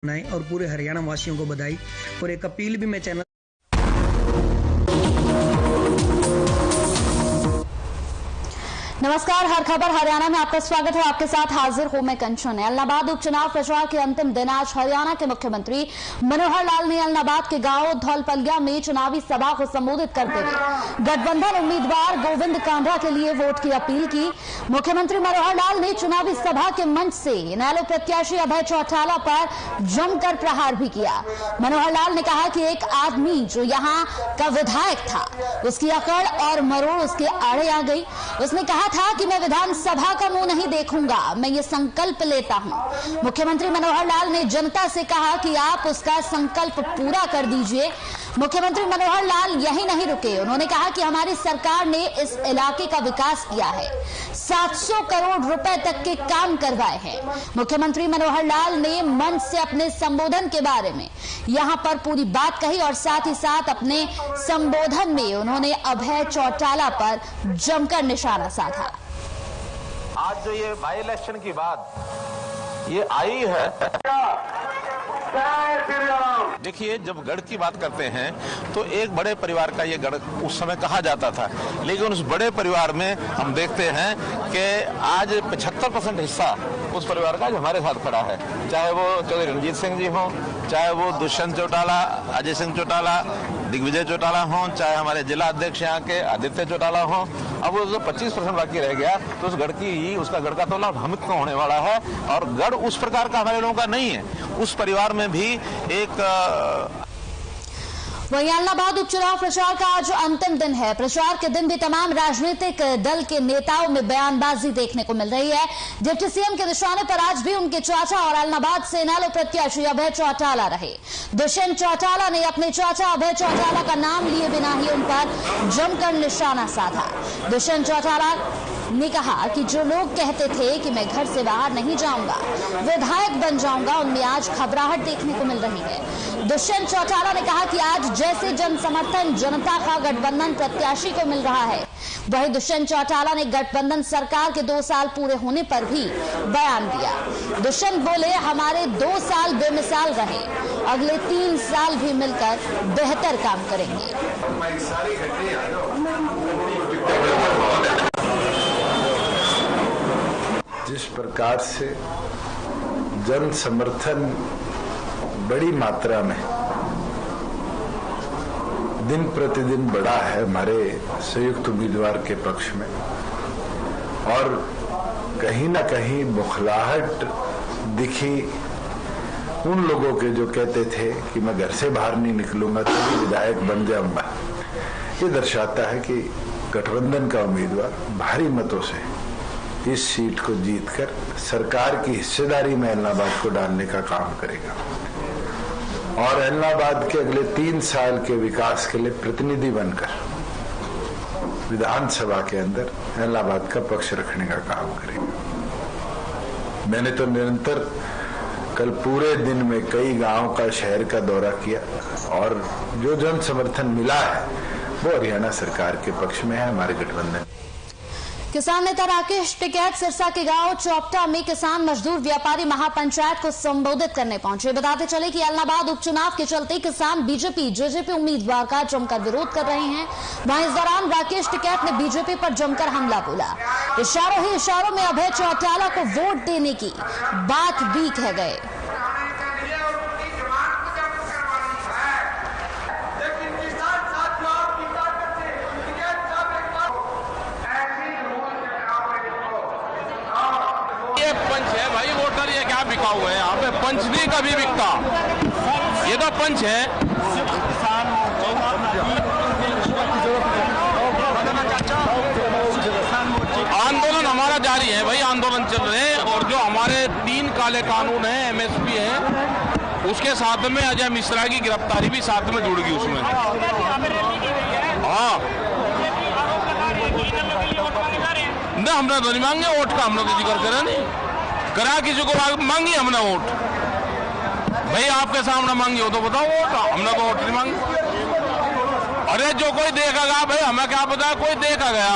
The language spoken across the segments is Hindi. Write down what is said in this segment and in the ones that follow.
और पूरे हरियाणा वासियों को बधाई। और एक अपील भी मैं चैनल नमस्कार, हर खबर हरियाणा में आपका स्वागत है। आपके साथ हाजिर हूं मैं कंचन। एलनाबाद उपचुनाव प्रचार के अंतिम दिन आज हरियाणा के मुख्यमंत्री मनोहर लाल ने एलनाबाद के गांव धौलपलिया में चुनावी सभा को संबोधित करते हुए गठबंधन उम्मीदवार गोविंद कांडा के लिए वोट की अपील की। मुख्यमंत्री मनोहर लाल ने चुनावी सभा के मंच से इनेलो प्रत्याशी अभय चौटाला पर जमकर प्रहार भी किया। मनोहर लाल ने कहा कि एक आदमी जो यहाँ का विधायक था, उसकी अकड़ और मरोड़ उसके आड़े आ गई। उसने कहा था कि मैं विधानसभा का मुंह नहीं देखूंगा, मैं ये संकल्प लेता हूं। मुख्यमंत्री मनोहर लाल ने जनता से कहा कि आप उसका संकल्प पूरा कर दीजिए। मुख्यमंत्री मनोहर लाल यही नहीं रुके, उन्होंने कहा कि हमारी सरकार ने इस इलाके का विकास किया है, 700 करोड़ रुपए तक के काम करवाए हैं। मुख्यमंत्री मनोहर लाल ने मंच से अपने संबोधन के बारे में यहां पर पूरी बात कही और साथ ही साथ अपने संबोधन में उन्होंने अभय चौटाला पर जमकर निशाना साधा। आज जो ये बाई इलेक्शन की बात ये आई है, देखिए जब गढ़ की बात करते हैं तो एक बड़े परिवार का ये गढ़ उस समय कहा जाता था, लेकिन उस बड़े परिवार में हम देखते हैं कि आज 75% हिस्सा उस परिवार का जो हमारे साथ खड़ा है, चाहे वो चौधरी रणजीत सिंह जी हों, चाहे वो दुष्यंत चौटाला, अजय सिंह चौटाला, दिग्विजय चौटाला हों, चाहे हमारे जिला अध्यक्ष यहाँ के आदित्य चौटाला हों। अब वो जो 25% बाकी रह गया तो उस गढ़ की उसका गढ़ का तो लाभ हम को होने वाला है। और गढ़ उस प्रकार का हमारे लोगों का नहीं है, उस परिवार में भी एक वहीं एलनाबाद उपचुनाव प्रचार का आज अंतिम दिन है। प्रचार के दिन भी तमाम राजनीतिक दल के नेताओं में बयानबाजी देखने को मिल रही है। डिप्टी सीएम के निशाने पर आज भी उनके चाचा और एलनाबाद से इनेलो प्रत्याशी अभय चौटाला रहे। दुष्यंत चौटाला ने अपने चाचा अभय चौटाला का नाम लिए बिना ही उन पर जमकर निशाना साधा। दुष्यंत चौटाला ने कहा कि जो लोग कहते थे कि मैं घर से बाहर नहीं जाऊंगा, विधायक बन जाऊंगा, उनमें आज घबराहट देखने को मिल रही है। दुष्यंत चौटाला ने कहा कि आज जैसे जन समर्थन जनता का गठबंधन प्रत्याशी को मिल रहा है, वही दुष्यंत चौटाला ने गठबंधन सरकार के 2 साल पूरे होने पर भी बयान दिया। दुष्यंत बोले, हमारे 2 साल बेमिसाल रहे, अगले 3 साल भी मिलकर बेहतर काम करेंगे। जिस प्रकार से जन समर्थन बड़ी मात्रा में दिन प्रतिदिन बढ़ा है हमारे संयुक्त उम्मीदवार के पक्ष में, और कहीं ना कहीं बौखलाहट दिखी उन लोगों के जो कहते थे कि मैं घर से बाहर नहीं निकलूंगा तो विधायक बन जाऊंगा, ये दर्शाता है कि गठबंधन का उम्मीदवार भारी मतों से इस सीट को जीतकर सरकार की हिस्सेदारी में एलनाबाद को डालने का काम करेगा और एलनाबाद के अगले 3 साल के विकास के लिए प्रतिनिधि बनकर विधानसभा के अंदर एलनाबाद का पक्ष रखने का काम करेगा। मैंने तो निरंतर कल पूरे दिन में कई गांव का, शहर का दौरा किया और जो जन समर्थन मिला है वो हरियाणा सरकार के पक्ष में है, हमारे गठबंधन। किसान नेता राकेश टिकैत सिरसा के गांव चौपटा में किसान मजदूर व्यापारी महापंचायत को संबोधित करने पहुंचे। बताते चले कि एलनाबाद उपचुनाव के चलते किसान बीजेपी जेजेपी उम्मीदवार का जमकर विरोध कर रहे हैं। वहीं इस दौरान राकेश टिकैत ने बीजेपी पर जमकर हमला बोला। इशारों ही इशारों में अभय चौटाला को वोट देने की बात भी कह गए। पंच है भाई, वोटर ये क्या बिका हुआ है यहाँ पे? पंच नहीं कभी बिकता, ये तो पंच है। आंदोलन हमारा जारी है भाई, आंदोलन चल रहे हैं। और जो हमारे 3 काले कानून है, एमएसपी है, उसके साथ में अजय मिश्रा की गिरफ्तारी भी साथ में जुड़ गई उसमें। हाँ ना, हमने तो नहीं मांगे वोट का, हमने तो जिक्र करा नहीं करा, किसी को मांगी हमने वोट? भाई आपके सामने मांगी हो तो बताओ वोट, हमने तो वोट नहीं मांगी। अरे जो कोई देखेगा भाई, हमें क्या पता, कोई देखा गया,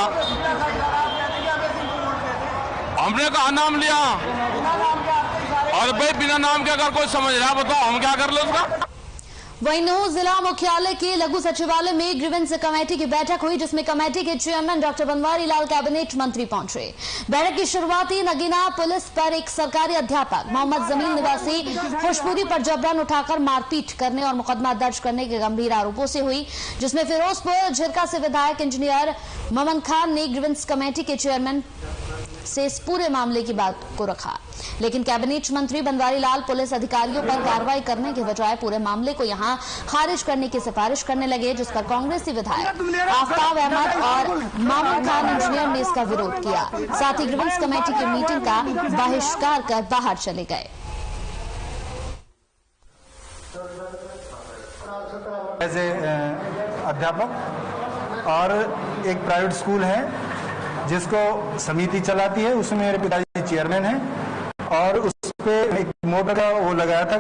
हमने कहा नाम लिया और भाई बिना नाम के अगर कोई समझ रहा बताओ हम क्या कर ले उसका। वहीं नूंह जिला मुख्यालय के लघु सचिवालय में ग्रीवेंस कमेटी की बैठक हुई, जिसमें कमेटी के chairman doctor Banwari Lal cabinet मंत्री पहुंचे। बैठक की शुरुआती नगीना पुलिस पर एक सरकारी अध्यापक मोहम्मद जमील निवासी खुशबूरी पर जबरन उठाकर मारपीट करने और मुकदमा दर्ज करने के गंभीर आरोपों से हुई, जिसमें फिरोजपुर झिरका से विधायक इंजीनियर ममन खान ने ग्रीवेंस कमेटी के चेयरमैन से इस पूरे मामले की बात को रखा, लेकिन कैबिनेट मंत्री बनवारी लाल पुलिस अधिकारियों पर कार्रवाई करने के बजाय पूरे मामले को यहां खारिज करने की सिफारिश करने लगे, जिस पर कांग्रेसी विधायक आफ्ताब अहमद और ममन खान इंजीनियर ने इसका विरोध किया। साथ ही ग्रीवेंस कमेटी की मीटिंग का बहिष्कार कर बाहर चले गए। अध्यापक और एक प्राइवेट स्कूल है जिसको समिति चलाती है, उसमें मेरे पिताजी चेयरमैन हैं और उस पे एक मोटर का वो लगाया था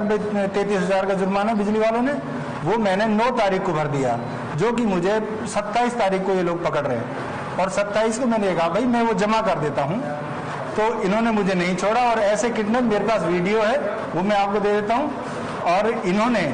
33,000 का जुर्माना बिजली वालों ने, वो मैंने 9 तारीख को भर दिया, जो कि मुझे 27 तारीख को ये लोग पकड़ रहे हैं और 27 को मैंने कहा भाई मैं वो जमा कर देता हूँ, तो इन्होंने मुझे नहीं छोड़ा और ऐसे कितने मेरे पास वीडियो है वो मैं आपको दे देता हूँ। और इन्होंने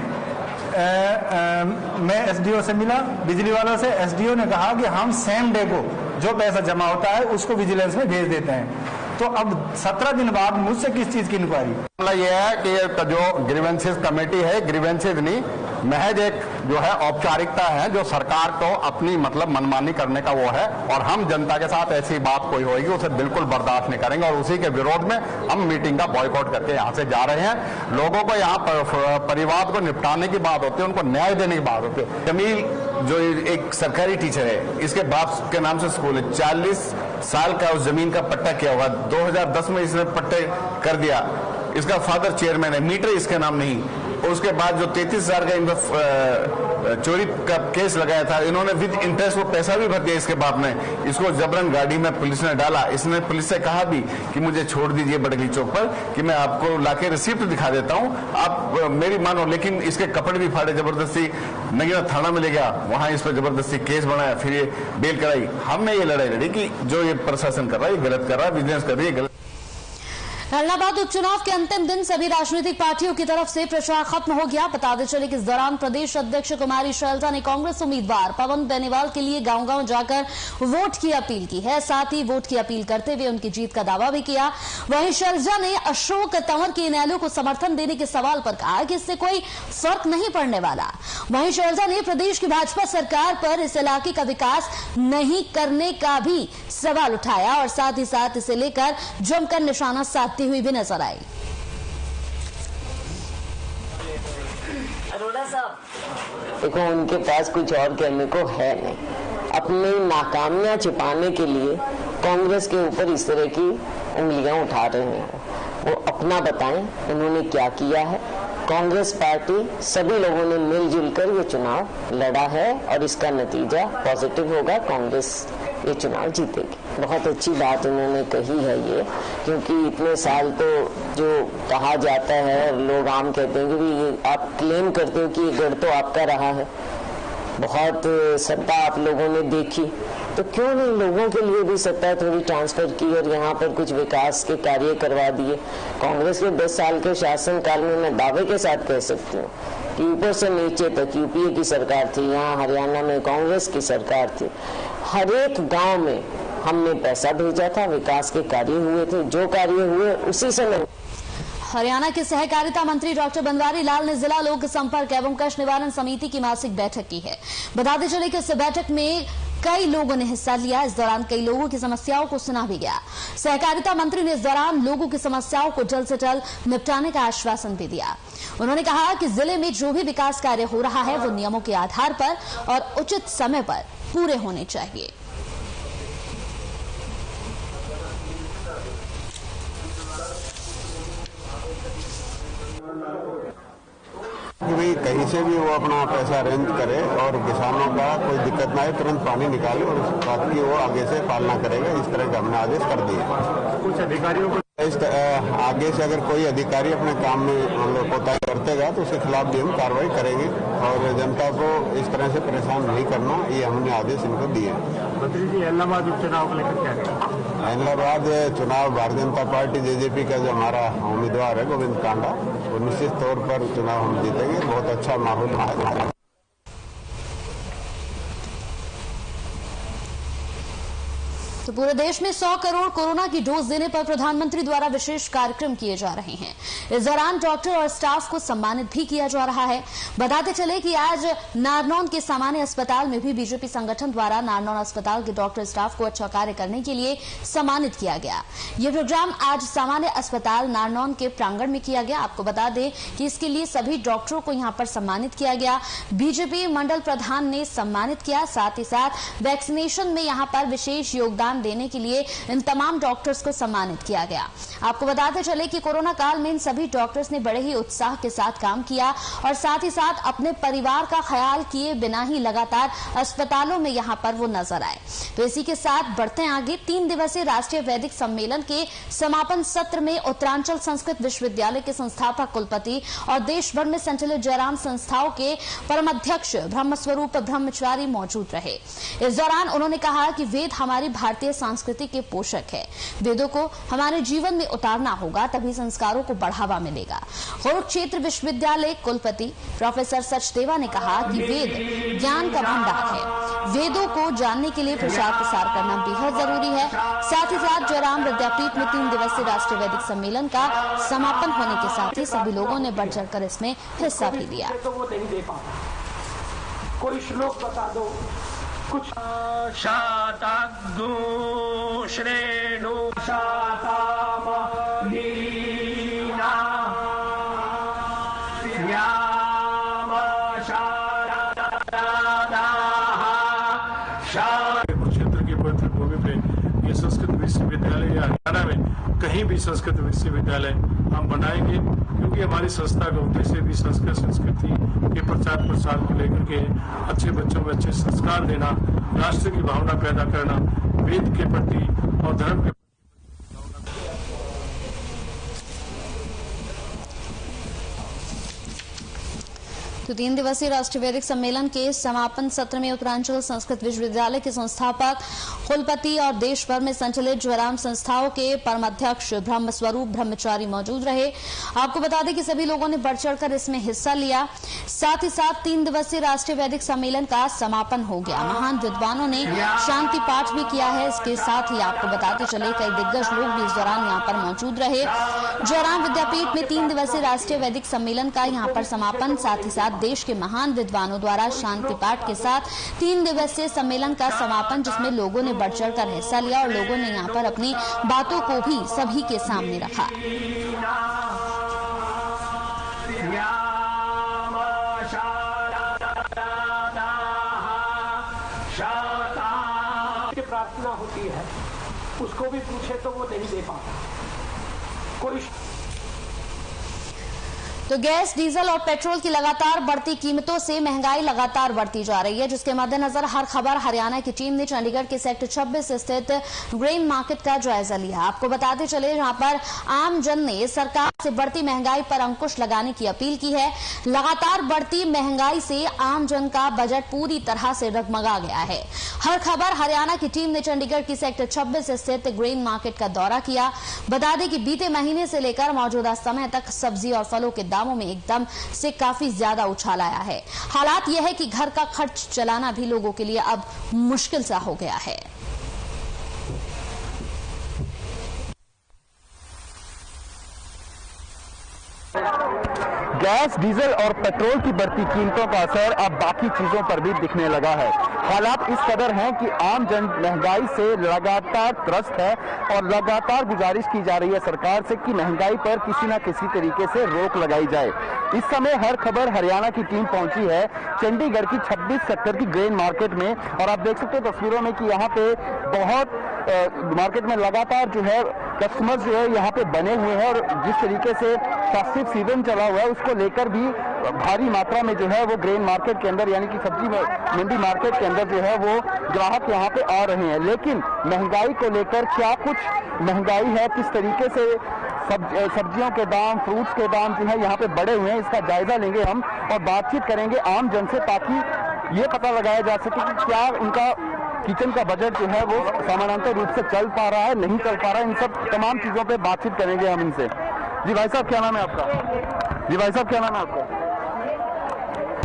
मैं एसडीओ से मिला बिजली वालों से, एसडीओ ने कहा कि हम सेम डे को जो पैसा जमा होता है उसको विजिलेंस में भेज देते हैं। तो अब 17 दिन बाद मुझसे किस चीज की इंक्वायरी? मामला यह है कि जो ग्रीवेंसेस कमेटी है, ग्रीवेंसेस नहीं महज एक जो है औपचारिकता है जो सरकार को अपनी मतलब मनमानी करने का वो है, और हम जनता के साथ ऐसी बात कोई होगी उसे बिल्कुल बर्दाश्त नहीं करेंगे और उसी के विरोध में हम मीटिंग का बॉयकॉट करके यहाँ से जा रहे हैं। लोगों को यहाँ परिवार को निपटाने की बात होती है, उनको न्याय देने की बात होती है। जमील जो एक सरकारी टीचर है, इसके बाप के नाम से स्कूल है, 40 साल का उस जमीन का पट्टा किया हुआ, 2010 में इसने पट्टे कर दिया, इसका फादर चेयरमैन है, मीटर इसके नाम नहीं। उसके बाद जो 33,000 का इनका चोरी का केस लगाया था, इन्होंने विद इंटरेस्ट वो पैसा भी भर दिया इसके बाप ने, इसको जबरन गाड़ी में पुलिस ने डाला। इसने पुलिस से कहा भी कि मुझे छोड़ दीजिए बड़गली चौक पर कि मैं आपको लाके रिसिप्ट दिखा देता हूं, आप मेरी मानो, लेकिन इसके कपड़े भी फाड़े, जबरदस्ती नगीना थाना में ले गया, वहां इस पर जबरदस्ती केस बनाया, फिर ये बेल कराई। हमने ये लड़ाई लड़ी कि जो ये प्रशासन कर रहा है ये गलत कर रहा है, विजिलेंस कर रही है गलत। इलाहाबाद उपचुनाव के अंतिम दिन सभी राजनीतिक पार्टियों की तरफ से प्रचार खत्म हो गया। बताते चले कि इस दौरान प्रदेश अध्यक्ष कुमारी शैलजा ने कांग्रेस उम्मीदवार पवन बेनीवाल के लिए गांव-गांव जाकर वोट की अपील की है। साथ ही वोट की अपील करते हुए उनकी जीत का दावा भी किया। वहीं शैलजा ने अशोक तंवर के इनेलो को समर्थन देने के सवाल पर कहा कि इससे कोई फर्क नहीं पड़ने वाला। वहीं शैलजा ने प्रदेश की भाजपा सरकार पर इस इलाके का विकास नहीं करने का भी सवाल उठाया और साथ ही साथ इसे लेकर जमकर निशाना साधते हुई भी नजर आई। देखो उनके पास कुछ और कहने को है नहीं, अपनी नाकामियां छिपाने के लिए कांग्रेस के ऊपर इस तरह की उंगलियां उठा रहे हैं। वो अपना बताएं उन्होंने क्या किया है। कांग्रेस पार्टी सभी लोगों ने मिलजुल कर ये चुनाव लड़ा है और इसका नतीजा पॉजिटिव होगा, कांग्रेस ये चुनाव जीतेगी। बहुत अच्छी बात उन्होंने कही है ये, क्योंकि इतने साल तो जो कहा जाता है, लोग आम कहते हैं कि ये आप क्लेम करते हो कि ये गढ़ तो आपका रहा है, बहुत सत्ता आप लोगों ने देखी, तो क्यों नहीं लोगों के लिए भी सत्ता थोड़ी ट्रांसफर की और यहाँ पर कुछ विकास के कार्य करवा दिए। कांग्रेस के 10 साल के शासनकाल में मैं दावे के साथ कह सकती हूँ कि ऊपर से नीचे तक यूपीए की सरकार थी, यहाँ हरियाणा में कांग्रेस की सरकार थी, हर एक गाँव में हमने पैसा भेजा था, विकास के कार्य हुए थे, जो कार्य हुए उसी समय। हरियाणा के सहकारिता मंत्री डॉक्टर बनवारी लाल ने जिला लोक संपर्क एवं कष्ट निवारण समिति की मासिक बैठक की है। बताते चले कि इस बैठक में कई लोगों ने हिस्सा लिया। इस दौरान कई लोगों की समस्याओं को सुना भी गया। सहकारिता मंत्री ने इस दौरान लोगों की समस्याओं को जल्द से जल्द निपटाने का आश्वासन भी दिया। उन्होंने कहा कि जिले में जो भी विकास कार्य हो रहा है वो नियमों के आधार पर और उचित समय पर पूरे होने चाहिए। भाई कहीं से भी वो अपना पैसा अरेंज करे और किसानों का कोई दिक्कत ना आए, तुरंत पानी निकाले और उस बात की वो आगे से पालना करेगा। इस तरह का हमने आदेश कर दिए। कुछ अधिकारियों को आगे से अगर कोई अधिकारी अपने काम में हम लोग कोताही बरतेगा तो उसके खिलाफ भी हम कार्रवाई करेंगे और जनता को इस तरह से परेशान नहीं करना, ये हमने आदेश इनको दिए। मंत्री जी इलाहाबाद उपचुनाव को लेकर क्या बाद चुनाव भारतीय जनता पार्टी जेजेपी का जो हमारा उम्मीदवार है गोविंद कांडा, वो निश्चित तौर पर चुनाव हम जीतेंगे। बहुत अच्छा माहौल है। तो पूरे देश में 100 करोड़ कोरोना की डोज देने पर प्रधानमंत्री द्वारा विशेष कार्यक्रम किए जा रहे हैं। इस दौरान डॉक्टर और स्टाफ को सम्मानित भी किया जा रहा है। बताते चले कि आज नारनौल के सामान्य अस्पताल में भी बीजेपी संगठन द्वारा नारनौल अस्पताल के डॉक्टर स्टाफ को अच्छा कार्य करने के लिए सम्मानित किया गया। ये प्रोग्राम आज सामान्य अस्पताल नारनौल के प्रांगण में किया गया। आपको बता दें कि इसके लिए सभी डॉक्टरों को यहां पर सम्मानित किया गया। बीजेपी मंडल प्रधान ने सम्मानित किया। साथ ही साथ वैक्सीनेशन में यहां पर विशेष योगदान देने के लिए इन तमाम डॉक्टर्स को सम्मानित किया गया। आपको बताते चले कि कोरोना काल में इन सभी डॉक्टर्स ने बड़े ही उत्साह के साथ काम किया और साथ ही साथ अपने परिवार का ख्याल किए बिना ही लगातार अस्पतालों में यहां पर वो नजर आए। तो इसी के साथ बढ़ते आगे 3 दिवसीय राष्ट्रीय वैदिक सम्मेलन के समापन सत्र में उत्तरांचल संस्कृत विश्वविद्यालय के संस्थापक कुलपति और देश भर में संचालित जयराम संस्थाओं के परमाध्यक्ष ब्रह्मस्वरूप ब्रह्मचारी मौजूद रहे। इस दौरान उन्होंने कहा कि वेद हमारी भारतीय संस्कृति के पोषक है। वेदों को हमारे जीवन में उतारना होगा, तभी संस्कारों को बढ़ावा मिलेगा। कुरुक्षेत्र विश्वविद्यालय कुलपति प्रोफेसर सचदेवा ने कहा कि वेद ज्ञान का भंडार है। वेदों को जानने के लिए प्रचार प्रसार करना बेहद जरूरी है। साथ ही साथ जयराम विद्यापीठ में 3 दिवसीय राष्ट्रीय वैदिक सम्मेलन का समापन होने के साथ ही सभी लोगों ने बढ़ चढ़कर इसमें हिस्सा भी लिया। कोई श्लोक बता दो कुछ। शाताग्दो श्रेणु शाताम लीना याम कुरुक्षेत्र की पवित्र भूमि पे ये संस्कृत विश्वविद्यालय या हरियाणा में कहीं भी संस्कृत विश्वविद्यालय हम बनाएंगे, क्योंकि हमारी संस्था का उद्देश्य भी संस्कृत संस्कृति के प्रचार प्रसार को लेकर के अच्छे बच्चों में अच्छे संस्कार देना, राष्ट्र की भावना पैदा करना, वेद के प्रति और धर्म के तो 3 दिवसीय राष्ट्रीय वैदिक सम्मेलन के समापन सत्र में उत्तरांचल संस्कृत विश्वविद्यालय के संस्थापक कुलपति और देश भर में संचालित जयराम संस्थाओं के परमाध्यक्ष ब्रह्मस्वरूप ब्रह्मचारी मौजूद रहे। आपको बता दें कि सभी लोगों ने बढ़ चढ़कर इसमें हिस्सा लिया। साथ ही साथ 3 दिवसीय राष्ट्रीय वैदिक सम्मेलन का समापन हो गया। महान विद्वानों ने शांति पाठ भी किया है। इसके साथ ही आपको बताते चले कई दिग्गज लोग भी इस दौरान यहाँ पर मौजूद रहे। जयराम विद्यापीठ में 3 दिवसीय राष्ट्रीय वैदिक सम्मेलन का यहाँ पर समापन, साथ ही साथ देश के महान विद्वानों द्वारा शांति पाठ के साथ 3 दिवसीय सम्मेलन का समापन, जिसमें लोगों ने बढ़ चढ़कर हिस्सा लिया और लोगों ने यहाँ पर अपनी बातों को भी सभी के सामने रखा। प्रार्थना होती है, उसको भी पूछे तो वो नहीं दे पाता कोई। तो गैस, डीजल और पेट्रोल की लगातार बढ़ती कीमतों से महंगाई लगातार बढ़ती जा रही है, जिसके मद्देनजर हर खबर हरियाणा की टीम ने चंडीगढ़ के सेक्टर 26 स्थित ग्रेन मार्केट का जायजा लिया। आपको बताते चले जहां पर आम जन ने सरकार से बढ़ती महंगाई पर अंकुश लगाने की अपील की है। लगातार बढ़ती महंगाई से आम जन का बजट पूरी तरह से डगमगा गया है। हर खबर हरियाणा की टीम ने चंडीगढ़ की सेक्टर 26 स्थित ग्रेन मार्केट का दौरा किया। बता दें कि बीते महीने से लेकर मौजूदा समय तक सब्जी और फलों के दामों में एकदम से काफी ज्यादा उछाल आया है। हालात यह है कि घर का खर्च चलाना भी लोगों के लिए अब मुश्किल सा हो गया है। गैस, डीजल और पेट्रोल की बढ़ती कीमतों का असर अब बाकी चीजों पर भी दिखने लगा है। हालात इस कदर हैं कि आम जन महंगाई से लगातार त्रस्त है और लगातार गुजारिश की जा रही है सरकार से कि महंगाई पर किसी न किसी तरीके से रोक लगाई जाए। इस समय हर खबर हरियाणा की टीम पहुंची है चंडीगढ़ की 26 सेक्टर की ग्रेन मार्केट में, और आप देख सकते हैं तस्वीरों में कि यहाँ पे बहुत मार्केट में लगातार जो है कस्टमर्स जो है यहाँ पे बने हुए हैं, और जिस तरीके से फेस्टिव सीजन चला हुआ है उसको लेकर भी भारी मात्रा में जो है वो ग्रेन मार्केट के अंदर यानी कि सब्जी मंडी मार्केट के अंदर जो है वो ग्राहक यहाँ पे आ रहे हैं। लेकिन महंगाई को लेकर क्या कुछ महंगाई है, किस तरीके से सब्जियों के दाम, फ्रूट्स के दाम जो है यहाँ पे बढ़े हुए हैं, इसका जायजा लेंगे हम और बातचीत करेंगे आम जन से, ताकि ये पता लगाया जा सके कि क्या उनका किचन का बजट जो है वो समानांतर रूप से चल पा रहा है, नहीं चल पा रहा है, इन सब तमाम चीजों पे बातचीत करेंगे हम इनसे। जी भाई साहब क्या नाम है आपका? जी भाई साहब क्या नाम है आपका?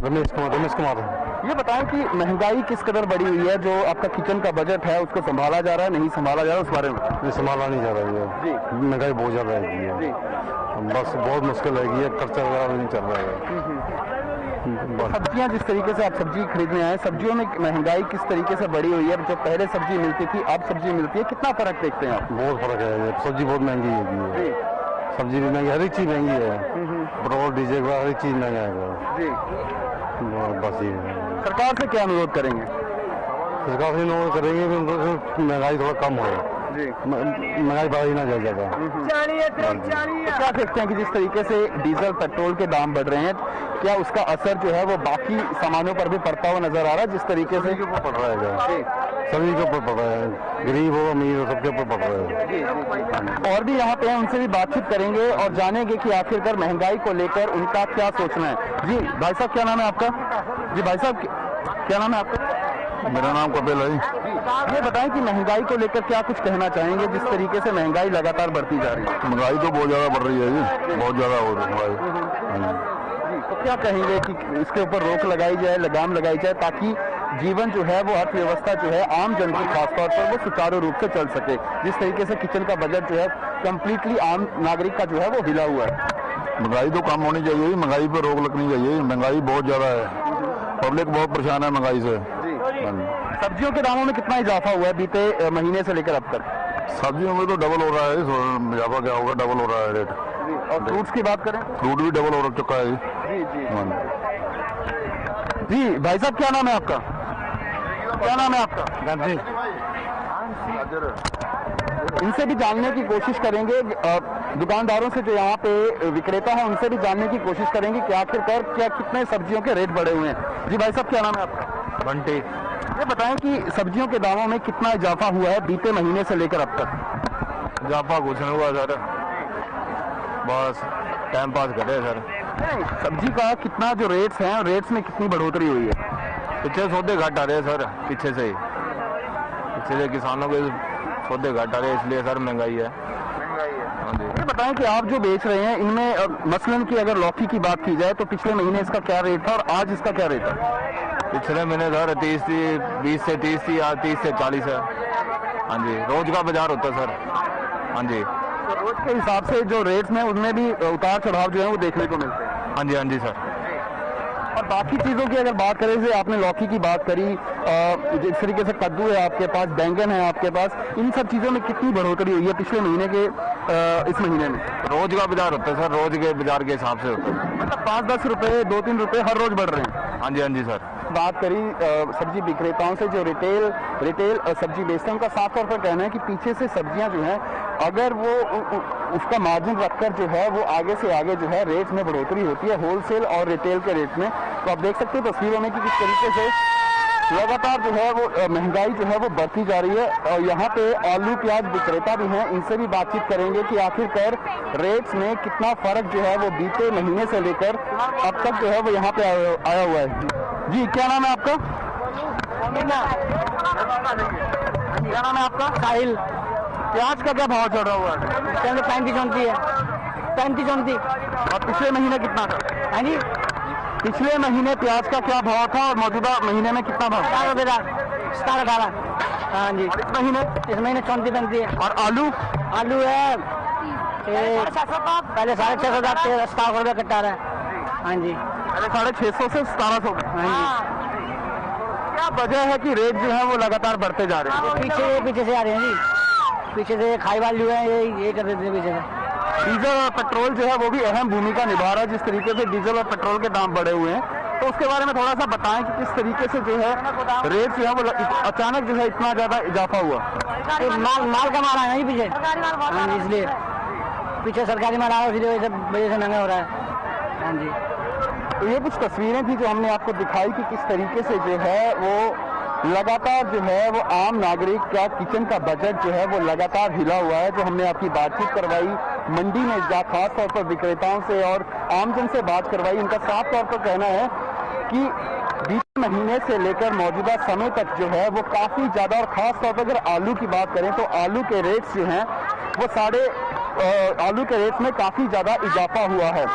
रमेश कुमार। ये बताएं कि महंगाई किस कदर बढ़ी हुई है, जो आपका किचन का बजट है उसको संभाला जा रहा है, नहीं संभाला जा रहा है, उस बारे में? नहीं संभाला नहीं जा रहा है जी, महंगाई बहुत ज्यादा है जी, बस बहुत मुश्किल है, खर्चा वगैरह नहीं चल रहा है। सब्जियां जिस तरीके से आप सब्जी खरीदने आए, सब्जियों में महंगाई किस तरीके से बढ़ी हुई है, जो पहले सब्जी मिलती थी अब सब्जी मिलती है, कितना फर्क देखते हैं आप? बहुत फर्क है, सब्जी बहुत महंगी है, सब्जी भी महंगी, हर एक चीज महंगी है, पेट्रोल डीजल हर एक चीज महंगा है जी। बस ये सरकार से क्या अनुरोध करेंगे? सरकार से अनुरोध करेंगे कि महंगाई थोड़ा कम हो, महंगाई बढ़ाई ना जाए ज्यादा। क्या देखते हैं कि जिस तरीके से डीजल पेट्रोल के दाम बढ़ रहे हैं, क्या उसका असर जो है वो बाकी सामानों पर भी पड़ता हुआ नजर आ रहा है? जिस तरीके से पड़ रहा है, सभी के ऊपर पड़ रहा है, गरीब हो अमीर हो सबके ऊपर पड़ रहा है। और भी यहाँ पे हैं, उनसे भी बातचीत करेंगे और जानेंगे कि आखिरकार महंगाई को लेकर उनका क्या सोचना है। जी भाई साहब क्या नाम है आपका? जी भाई साहब क्या नाम है आपका? मेरा नाम कपिल है। ये बताएं कि महंगाई को लेकर क्या कुछ कहना चाहेंगे, जिस तरीके से महंगाई लगातार बढ़ती जा रही है? महंगाई तो बहुत ज्यादा बढ़ रही है जी, बहुत ज्यादा हो रही है। तो क्या कहेंगे कि इसके ऊपर रोक लगाई जाए, लगाम लगाई जाए, ताकि जीवन जो है वो अर्थव्यवस्था जो है आम जन की खासतौर पर वो सुचारू रूप से चल सके? जिस तरीके से किचन का बजट जो है कंप्लीटली आम नागरिक का जो है वो हिला हुआ है। महंगाई तो कम होनी चाहिए, महंगाई पर रोक लगनी चाहिए, महंगाई बहुत ज्यादा है, पब्लिक बहुत परेशान है महंगाई से। सब्जियों के दामों में कितना इजाफा हुआ है बीते महीने से लेकर अब तक? सब्जियों में तो डबल हो रहा है, इजाफा क्या होगा, डबल हो रहा है रेट। और फ्रूट्स की बात करें? फ्रूट भी डबल हो चुका है जी। भाई साहब क्या नाम है आपका? क्या नाम है आपका? इनसे भी जानने की कोशिश करेंगे, दुकानदारों से जो यहाँ पे विक्रेता है उनसे भी जानने की कोशिश करेंगे कि आखिरकार क्या कितने सब्जियों के रेट बढ़े हुए हैं। जी भाई साहब क्या नाम है आपका? बंटी। ये बताएं कि सब्जियों के दामों में कितना इजाफा हुआ है बीते महीने से लेकर अब तक? इजाफा कुछ नहीं हुआ सर, बस टाइम पास करे सर। सब्जी का कितना जो रेट्स हैं, रेट्स में कितनी बढ़ोतरी हुई है? पीछे सौदे घट आ रहे हैं सर, पीछे से किसानों के सौदे घट आ रहे हैं, इसलिए सर महंगाई है। ये बताएं कि आप जो बेच रहे हैं इनमें मसलन की अगर लौकी की बात की जाए तो पिछले महीने इसका क्या रेट था और आज इसका क्या रेट है? पिछले महीने सर 20 से 30 थी, आज 30 से 40 है। हाँ जी, रोज का बाजार होता है सर। हाँ जी, तो रोज के हिसाब से जो रेट्स में उनमें भी उतार चढ़ाव जो है वो देखने को मिलते हैं। हाँ जी सर। और बाकी चीजों की अगर बात करें, जैसे आपने लौकी की बात करी, जिस तरीके से कद्दू है आपके पास, बैंगन है आपके पास, इन सब चीजों में कितनी बढ़ोतरी हुई है पिछले महीने के इस महीने में? रोज का बाजार होता है सर, रोज के बाजार के हिसाब से होता है, मतलब 5-10 रुपए 2-3 रुपए हर रोज बढ़ रहे हैं। हाँ जी सर। बात करी सब्जी विक्रेताओं से जो रिटेल सब्जी बेचते हैं, उनका साफ तौर पर कहना है कि पीछे से सब्जियां जो हैं अगर वो उसका मार्जिन रखकर जो है वो आगे से आगे जो है रेट में बढ़ोतरी होती है, होलसेल और रिटेल के रेट में। तो आप देख सकते हैं तस्वीरों में कि किस तरीके से लगातार जो है वो महंगाई जो है वो बढ़ती जा रही है। और यहाँ पे आलू प्याज विक्रेता भी हैं, इनसे भी बातचीत करेंगे कि आखिरकार रेट्स में कितना फर्क जो है वो बीते महीने से लेकर अब तक जो है वो यहाँ पे आया हुआ है। जी क्या नाम है आपका? क्या नाम है आपका? साहिल। प्याज का क्या भाव चल रहा हुआ है? 35-34 है, 35-34। और पिछले महीने कितना था? हाँ जी, पिछले महीने प्याज का क्या भाव था और मौजूदा महीने में कितना भाव? 17 रुपये था, 17-18। हाँ जी। इस महीने 34-35 है। और आलू है पहले 650 था, 17 रुपये कट्टा रहा है। हाँ जी, पहले 650 से 1700। हाँ जी। क्या वजह है कि रेट जो है वो लगातार बढ़ते जा रहे हैं? पीछे से आ रहे हैं जी, पीछे से खाई वाले जो है ये कर देते हैं पीछे से। डीजल और पेट्रोल जो है वो भी अहम भूमिका निभा रहा है। जिस तरीके से डीजल और पेट्रोल के दाम बढ़े हुए हैं, तो उसके बारे में थोड़ा सा बताएं कि किस तरीके से जो है रेट जो है वो अचानक जो है इतना ज्यादा इजाफा हुआ। माल का माल है नहीं पीछे, हाँ जी, इसलिए पीछे सरकारी माल आ रहा है, इसलिए वजह से महंगा हो रहा है। हाँ जी। तो ये कुछ तस्वीरें थी जो हमने आपको दिखाई कि किस तरीके से जो है वो लगातार जो है वो आम नागरिक का किचन का बजट जो है वो लगातार हिला हुआ है। जो हमने आपकी बातचीत करवाई मंडी में, खास तौर पर विक्रेताओं से और आमजन से बात करवाई, उनका साफ तौर पर कहना है कि महीने से लेकर मौजूदा समय तक जो है वो काफी ज्यादा, और खास तौर पर अगर आलू की बात करें तो आलू के रेट्स जो हैं वो आलू के रेट में काफी ज्यादा इजाफा हुआ है।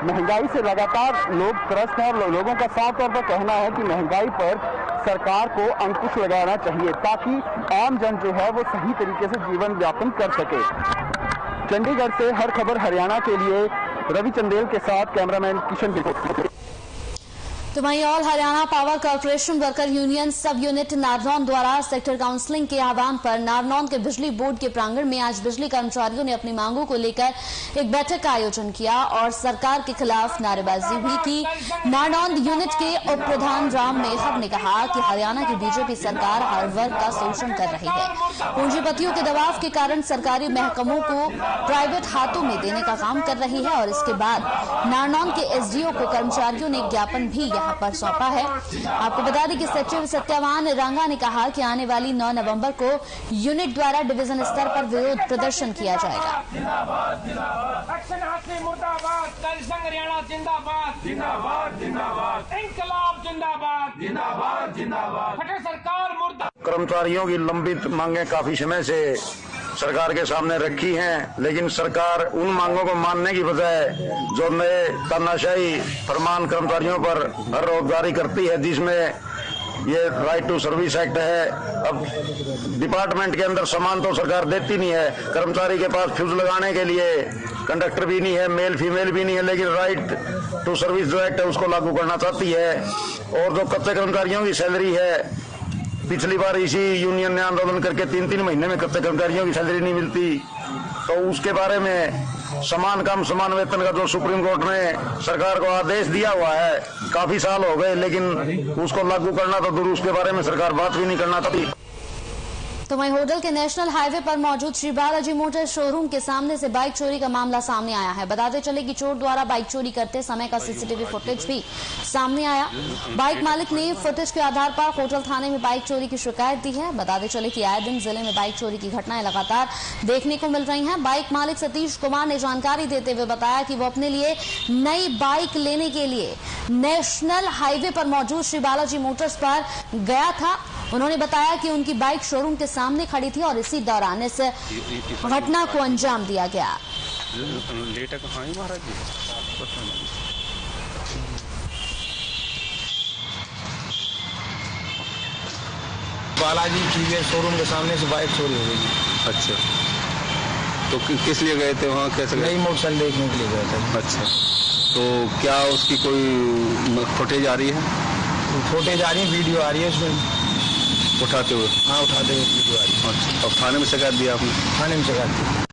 महंगाई से लगातार लोग त्रस्त हैं और लोगों का साफ तौर पर कहना है कि महंगाई पर सरकार को अंकुश लगाना चाहिए ताकि आम जन जो है वो सही तरीके से जीवन यापन कर सके। चंडीगढ़ से हर खबर हरियाणा के लिए रवि चंदेल के साथ कैमरामैन किशन बिल्कुल। तो वहीं all Haryana power corporation worker union सब यूनिट नारनौन द्वारा सेक्टर काउंसलिंग के आह्वान पर नारनौन के बिजली बोर्ड के प्रांगण में आज बिजली कर्मचारियों ने अपनी मांगों को लेकर एक बैठक का आयोजन किया और सरकार के खिलाफ नारेबाजी भी की। नारनौन यूनिट के उप प्रधान राम मेहर ने कहा कि हरियाणा की बीजेपी सरकार हर वर्ग का शोषण कर रही है। पूंजीपतियों के दबाव के कारण सरकारी महकमों को प्राइवेट हाथों में देने का काम कर रही है और इसके बाद नारनौन के एसडीओ को कर्मचारियों ने ज्ञापन भी पर सौंपा है। आपको बता दें कि सचिव सत्यवान रंगा ने कहा कि आने वाली 9 नवंबर को यूनिट द्वारा डिवीजन स्तर पर विरोध प्रदर्शन किया जाएगा। कर्मचारियों की लंबित मांगे काफी समय से सरकार के सामने रखी हैं, लेकिन सरकार उन मांगों को मानने की बजाय जो नए तानाशाही फरमान कर्मचारियों पर हर रोज जारी करती है, जिसमें ये राइट टू सर्विस एक्ट है। अब डिपार्टमेंट के अंदर सामान तो सरकार देती नहीं है, कर्मचारी के पास फ्यूज लगाने के लिए कंडक्टर भी नहीं है, मेल फीमेल भी नहीं है, लेकिन राइट टू सर्विस जो एक्ट है उसको लागू करना चाहती है। और जो कच्चे कर्मचारियों की सैलरी है, पिछली बार इसी यूनियन ने आंदोलन करके 3-3 महीने में कच्चे कर्मचारियों की सैलरी नहीं मिलती, तो उसके बारे में समान काम समान वेतन का जो सुप्रीम कोर्ट ने सरकार को आदेश दिया हुआ है, काफी साल हो गए, लेकिन उसको लागू करना तो दूर, उसके बारे में सरकार बात भी नहीं करना चाहती। तो वहीं होटल के नेशनल हाईवे पर मौजूद श्री बालाजी मोटर शोरूम के सामने से बाइक चोरी का मामला सामने आया है। बताते चले कि चोर द्वारा बाइक चोरी करते समय का सीसीटीवी फुटेज भी सामने आया। बाइक मालिक ने फुटेज के आधार पर होटल थाने में बाइक चोरी की शिकायत दी है। बताते चले कि आए दिन जिले में बाइक चोरी की घटनाएं लगातार देखने को मिल रही हैं। बाइक मालिक सतीश कुमार ने जानकारी देते हुए बताया कि वो अपने लिए नई बाइक लेने के लिए नेशनल हाईवे पर मौजूद श्री बालाजी मोटर्स पर गया था। उन्होंने बताया कि उनकी बाइक शोरूम के सामने खड़ी थी और इसी दौरान इस घटना को अंजाम दिया गया। बालाजी टीवीएस शोरूम के सामने से बाइक चोरी हो गई। अच्छा, तो किस लिए गए थे वहाँ, कैसे गए? नई मोटरसाइकिल देखने के लिए गए थे। अच्छा, तो क्या उसकी कोई फुटेज आ रही है? फुटेज आ रही है, वीडियो आ रही है उसमें उठाते हुए। हाँ, उठाते हुए वीडियो आ रही है। अच्छा, अब थाने में शिकायत दिया आपने? थाने में शिकायत दी।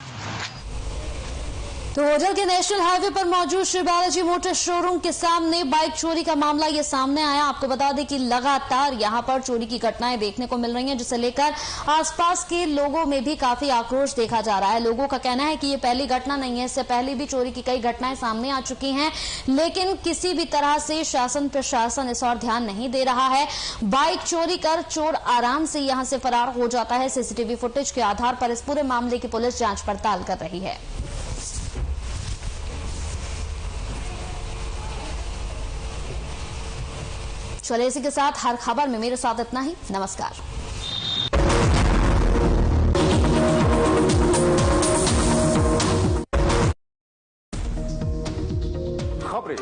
तो होटल के नेशनल हाईवे पर मौजूद श्री बालाजी मोटर शोरूम के सामने बाइक चोरी का मामला ये सामने आया। आपको बता दें कि लगातार यहां पर चोरी की घटनाएं देखने को मिल रही हैं, जिसे लेकर आसपास के लोगों में भी काफी आक्रोश देखा जा रहा है। लोगों का कहना है कि ये पहली घटना नहीं है, इससे पहले भी चोरी की कई घटनाएं सामने आ चुकी हैं, लेकिन किसी भी तरह से शासन प्रशासन इस और ध्यान नहीं दे रहा है। बाइक चोरी कर चोर आराम से यहां से फरार हो जाता है। सीसीटीवी फुटेज के आधार पर इस पूरे मामले की पुलिस जांच पड़ताल कर रही है। चलिए इसी के साथ हर खबर में मेरे साथ इतना ही। नमस्कार। खबरें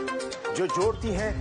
जो जोड़ती हैं